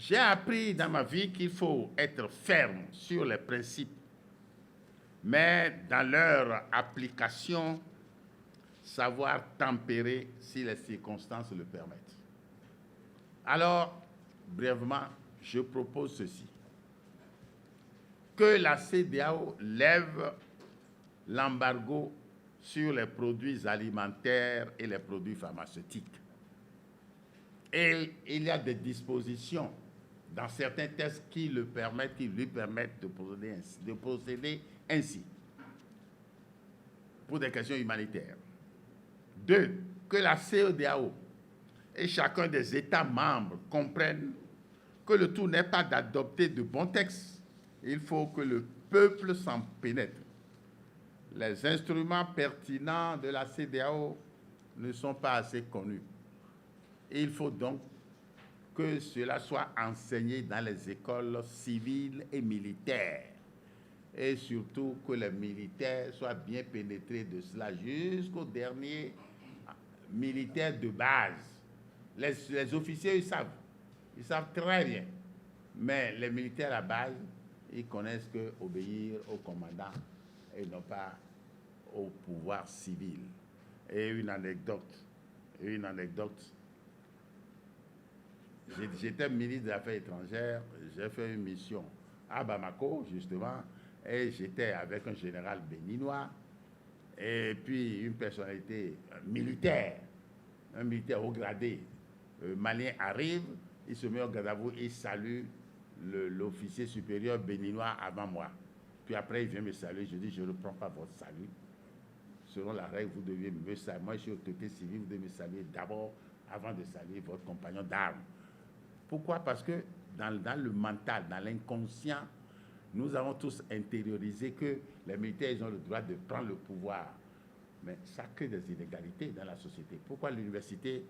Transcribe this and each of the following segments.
J'ai appris dans ma vie qu'il faut être ferme sur les principes, mais dans leur application, savoir tempérer si les circonstances le permettent. Alors, brièvement, je propose ceci. Que la CEDEAO lève l'embargo sur les produits alimentaires et les produits pharmaceutiques. Et il y a des dispositions dans certains textes qui lui permettent de procéder ainsi pour des questions humanitaires. 2. Que la CEDEAO et chacun des États membres comprennent que le tout n'est pas d'adopter de bons textes. Il faut que le peuple s'en pénètre. Les instruments pertinents de la CEDEAO ne sont pas assez connus. Il faut donc que cela soit enseigné dans les écoles civiles et militaires. Et surtout que les militaires soient bien pénétrés de cela jusqu'aux derniers militaires de base. Les officiers, ils savent très bien. Mais les militaires à base, ils connaissent qu'obéir au commandant et non pas au pouvoir civil. Et une anecdote. J'étais ministre des Affaires étrangères, j'ai fait une mission à Bamako, justement, et j'étais avec un général béninois, et puis une personnalité militaire, un militaire haut gradé malien arrive, il se met au garde à vous, il salue l'officier supérieur béninois avant moi. Puis après, il vient me saluer, je dis, je ne reprends pas votre salut. Selon la règle, vous deviez me saluer. Moi, je suis autorité civile, vous devez me saluer d'abord avant de saluer votre compagnon d'armes. Pourquoi? Parce que dans le mental, dans l'inconscient, nous avons tous intériorisé que les militaires ils ont le droit de prendre le pouvoir. Mais ça crée des inégalités dans la société. Pourquoi l'université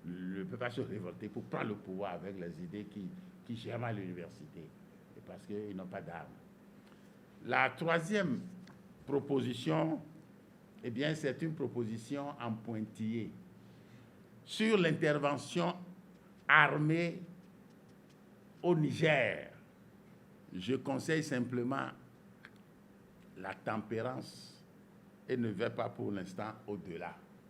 ne peut pas se révolter pour prendre le pouvoir avec les idées qui germent à l'université? Et parce qu'ils n'ont pas d'armes. La troisième proposition, eh bien, c'est une proposition en pointillé sur l'intervention armée au Niger. Je conseille simplement la tempérance et ne vais pas pour l'instant au-delà.